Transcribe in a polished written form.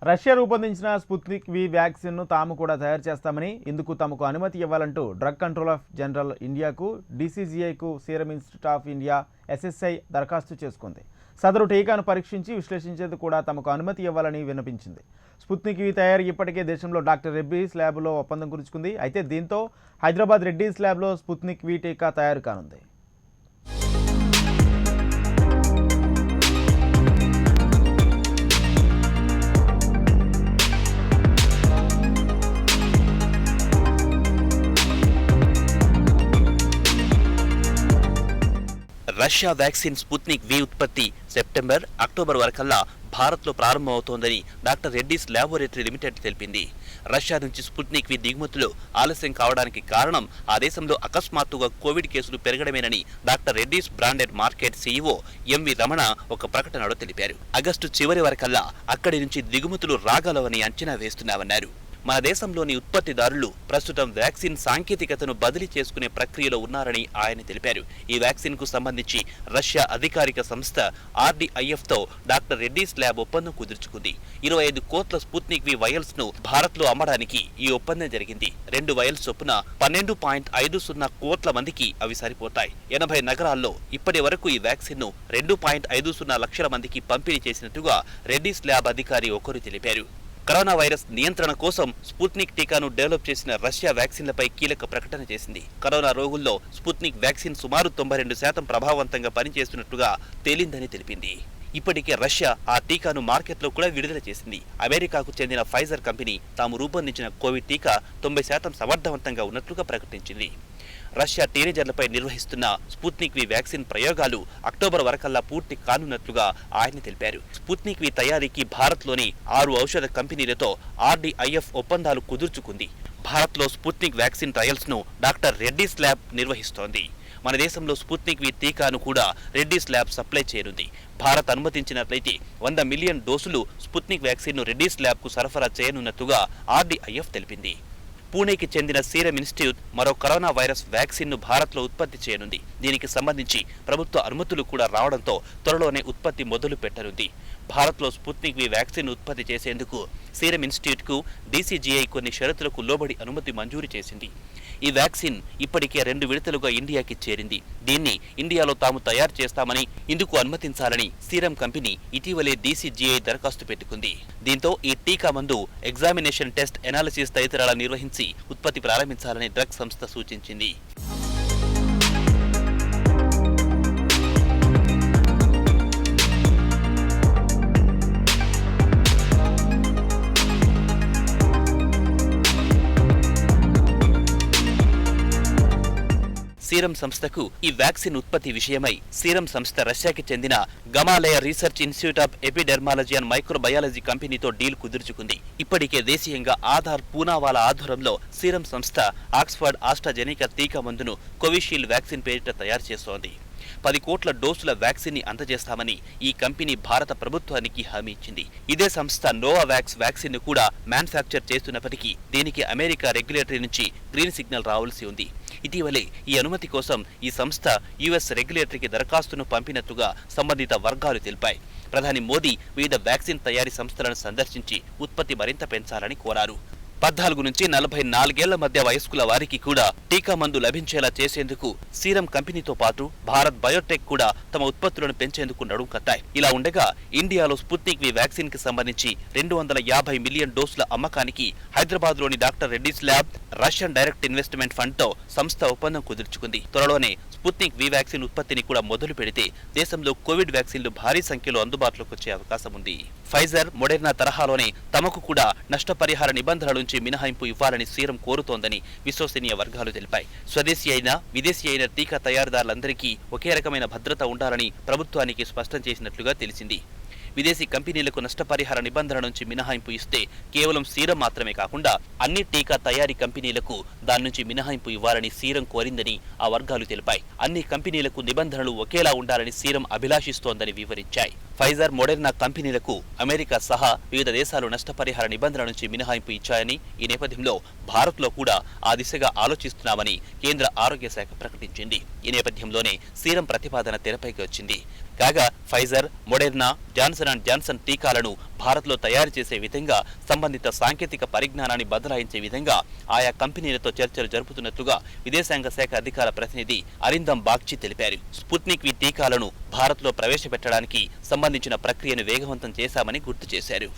Russia రూపొందించిన Sputnik వి వ్యాక్సిన్ను తాము కూడా తయారు చేస్తామని, ఇందుకు తమకు అనుమతి ఇవ్వాలంటూ డ్రగ్ కంట్రోల్ ఆఫ్ జనరల్ ఇండియాకు, డీసీజీఐకు serum institute of India SSI దరఖాస్తు చేసుకుంది. సదరు టీకాను పరీక్షించి విశ్లేషించేందుకు కూడా తమకు అనుమతి ఇవ్వాలని విన్నపించింది. స్పుత్నిక్ వి తయారీ ఇప్పటికే దేశంలో డాక్టర్ రెడ్డీస్ ల్యాబ్లో ఒప్పందం కుదుర్చుకుంది. అయితే దీంతో హైదరాబాద్ రెడ్డీస్ ల్యాబ్లో స్పుత్నిక్ వి టీకా తయారు కానుంది. రష్యా వ్యాక్సిన్ స్పుత్నిక్ వి ఉత్పత్తి సెప్టెంబర్, అక్టోబర్ వరకల్లా భారత్లో ప్రారంభమవుతోందని డాక్టర్ రెడ్డీస్ ల్యాబొరేటరీ లిమిటెడ్ తెలిపింది. రష్యా నుంచి స్పుత్నిక్ వి దిగుమతులు ఆలస్యం కావడానికి కారణం ఆ దేశంలో అకస్మాత్తుగా కోవిడ్ కేసులు పెరగడమేనని doctor Reddy's branded market CEO MV Ramana ఒక ప్రకటనలో తెలిపారు. ఆగస్టు చివరి వరకల్లా అక్కడి నుంచి దిగుమతులు రాగలవని అంచనా వేస్తున్నామన్నారు. మన దేశంలోని ఉత్పత్తిదారులు ప్రస్తుతం వ్యాక్సిన్ సాంకేతికతను బదిలీ చేసుకునే ప్రక్రియలో ఉన్నారని ఆయన తెలిపారు. ఈ వ్యాక్సిన్ కు సంబంధించి రష్యా అధికారిక సంస్థ ఆర్డీఐఎఫ్ తో డాక్టర్ రెడ్డీస్ ల్యాబ్ ఒప్పందం కుదుర్చుకుంది. 25 కోట్ల స్పుత్నిక్ వి వైల్స్ ను భారత్ లో అమ్మడానికి ఈ ఒప్పందం జరిగింది. 2 వైల్స్ చొప్పున 12.50 కోట్ల మందికి అవి సరిపోతాయి. 80 నగరాల్లో ఇప్పటి వరకు ఈ వ్యాక్సిన్ ను 2.50 లక్షల మందికి పంపిణీ చేసినట్టుగా రెడ్డీస్ ల్యాబ్ అధికారి ఒకరు తెలిపారు. కరోనా వైరస్ నియంత్రణ కోసం స్పుత్నిక్ టీకాను డెవలప్ చేసిన రష్యా వ్యాక్సిన్లపై కీలక ప్రకటన చేసింది. కరోనా రోగుల్లో స్పుత్నిక్ వ్యాక్సిన్ సుమారు 92% ప్రభావవంతంగా పనిచేస్తున్నట్టుగా తేలిందని తెలిపింది. ఇప్పటికే రష్యా ఆ టీకాను మార్కెట్లో కూడా విడుదల చేసింది. అమెరికాకు చెందిన ఫైజర్ కంపెనీ తాము రూపొందించిన కోవిడ్ టీకా 90% సమర్థవంతంగా ఉన్నట్లుగా ప్రకటించింది. రష్యా టీనేజర్లపై నిర్వహిస్తున్న స్పుత్నిక్ వి వ్యాక్సిన్ ప్రయోగాలు అక్టోబర్ వరకల్లా పూర్తి కానున్నట్లుగా ఆయన తెలిపారు. స్పుత్నిక్ వి తయారీకి భారత్లోని 6 ఔషధ కంపెనీలతో ఆర్డీఐఎఫ్ ఒప్పందాలు కుదుర్చుకుంది. భారత్లో స్పుత్నిక్ వ్యాక్సిన్ ట్రయల్స్ ను డాక్టర్ రెడ్డీస్ ల్యాబ్ నిర్వహిస్తోంది. మన దేశంలో స్పుత్నిక్ వి టీకాను కూడా రెడ్డీస్ ల్యాబ్ సప్లై చేయనుంది. భారత్ అనుమతించినట్లయితే 100 మిలియన్ డోసులు స్పుత్నిక్ వ్యాక్సిన్ ను రెడ్డీస్ ల్యాబ్ కు సరఫరా చేయనున్నట్టుగా ఆర్డీఐఎఫ్ తెలిపింది. పూణేకి చెందిన సీరం ఇన్స్టిట్యూట్ మరో కరోనా వైరస్ వ్యాక్సిన్ ను భారత్లో ఉత్పత్తి చేయనుంది. దీనికి సంబంధించి ప్రభుత్వ అనుమతులు కూడా రావడంతో త్వరలోనే ఉత్పత్తి మొదలు పెట్టనుంది. భారత్లో స్పుత్నిక్ వి వ్యాక్సిన్ ఉత్పత్తి చేసేందుకు సీరం ఇన్స్టిట్యూట్ కు డీసీజీఐ కొన్ని షరతులకు లోబడి అనుమతి మంజూరు చేసింది. ఈ వ్యాక్సిన్ ఇప్పటికే 2 విడతలుగా ఇండియాకి చేరింది. దీన్ని ఇండియాలో తాము తయారు చేస్తామని, ఇందుకు అనుమతించాలని సీరం కంపెనీ ఇటీవలే డీసీజీఐ దరఖాస్తు పెట్టుకుంది. దీంతో ఈ టీకా మందు ఎగ్జామినేషన్ టెస్ట్ ఎనాలిసిస్ తదితరాల నిర్వహించి ఉత్పత్తి ప్రారంభించాలని డ్రగ్ సంస్థ సూచించింది. సీరం సంస్థకు ఈ వ్యాక్సిన్ ఉత్పత్తి విషయమై సీరం సంస్థ రష్యాకి చెందిన Gamaleya research institute of epidemiology and microbiology కంపెనీతో డీల్ కుదుర్చుకుంది. ఇప్పటికే దేశీయంగా ఆధార్ పూనావాలా ఆధ్వర్యంలో సీరం సంస్థ ఆక్స్ఫర్డ్ ఆస్ట్రాజెనికా టీకా మందును కోవిషీల్డ్ వ్యాక్సిన్ పేరిట తయారు చేస్తోంది. 10 కోట్ల డోసుల వ్యాక్సిన్ ని అందజేస్తామని ఈ కంపెనీ భారత ప్రభుత్వానికి హామీ ఇచ్చింది. ఇదే సంస్థ నోవావాక్స్ వ్యాక్సిన్ ను కూడా మ్యానుఫ్యాక్చర్ చేస్తున్నప్పటికీ దీనికి అమెరికా రెగ్యులేటరీ నుంచి గ్రీన్ సిగ్నల్ రావాల్సి ఉంది. ఇటీవలే ఈ అనుమతి కోసం ఈ సంస్థ యుఎస్ రెగ్యులేటరీకి దరఖాస్తును పంపినట్టుగా సంబంధిత వర్గాలు తెలిపాయి. ప్రధాని మోదీ వివిధ వ్యాక్సిన్ తయారీ సంస్థలను సందర్శించి ఉత్పత్తి మరింత పెంచాలని కోరారు. 14 నుంచి 44 ఏళ్ల మధ్య వయస్కుల వారికి కూడా టీకా మందు లభించేలా చేసేందుకు సీరం కంపెనీతో పాటు భారత్ బయోటెక్ కూడా తమ ఉత్పత్తులను పెంచేందుకు నడుం కట్టాయి. ఇలా ఉండగా ఇండియాలో స్పుత్నిక్ వి వ్యాక్సిన్ కి సంబంధించి 250 మిలియన్ డోసుల అమ్మకానికి హైదరాబాద్ లోని doctor Reddy's lab Russian direct investment fund తో సంస్థ ఒప్పందం కుదుర్చుకుంది. త్వరలోనే స్పుత్నిక్ వి వ్యాక్సిన్ ఉత్పత్తిని కూడా మొదలు పెడితే దేశంలో కోవిడ్ వ్యాక్సిన్లు భారీ సంఖ్యలో అందుబాటులోకి వచ్చే అవకాశం ఉంది. ఫైజర్, మోడెర్నా తరహాలోనే తమకు కూడా నష్టపరిహార నిబంధనల నుంచి మినహాయింపు ఇవ్వాలని సీరం కోరుతోందని విశ్వసనీయ వర్గాలు తెలిపాయి. స్వదేశీ అయినా విదేశీ అయిన టీకా తయారీదారులందరికీ ఒకే రకమైన భద్రత ఉండాలని ప్రభుత్వానికి స్పష్టం చేసినట్లుగా తెలిసింది. విదేశీ కంపెనీలకు నష్టపరిహార నిబంధనల నుంచి మినహాయింపు ఇస్తే కేవలం సీరం మాత్రమే కాకుండా అన్ని టీకా తయారీ కంపెనీలకు దాని నుంచి మినహాయింపు ఇవ్వాలని సీరం కోరిందని ఆ వర్గాలు తెలిపాయి. అన్ని కంపెనీలకు నిబంధనలు ఒకేలా ఉండాలని సీరం అభిలాషిస్తోందని వివరించాయి. ఫైజర్, మోడెర్నా కంపెనీలకు అమెరికా సహా వివిధ దేశాలు నష్టపరిహార నిబంధనల నుంచి మినహాయింపు ఇచ్చాయని, ఈ నేపథ్యంలో భారత్లో కూడా ఆ దిశగా ఆలోచిస్తున్నామని కేంద్ర ఆరోగ్య శాఖ ప్రకటించింది. ఈ నేపథ్యంలోనే సీరం ప్రతిపాదన తెరపైకి వచ్చింది. కాగా Pfizer, Moderna, Johnson and Johnson టీకాలను భారత్లో తయారు చేసే విధంగా సంబంధిత సాంకేతిక పరిజ్ఞానాన్ని బదలాయించే విధంగా ఆయా కంపెనీలతో చర్చలు జరుపుతున్నట్లుగా విదేశాంగ శాఖ అధికార ప్రతినిధి అరిందమ్ బాగ్చి తెలిపారు. స్పుత్నిక్ వి టీకాలను భారత్లో ప్రవేశపెట్టడానికి సంబంధించిన ప్రక్రియను వేగవంతం చేశామని గుర్తు చేశారు.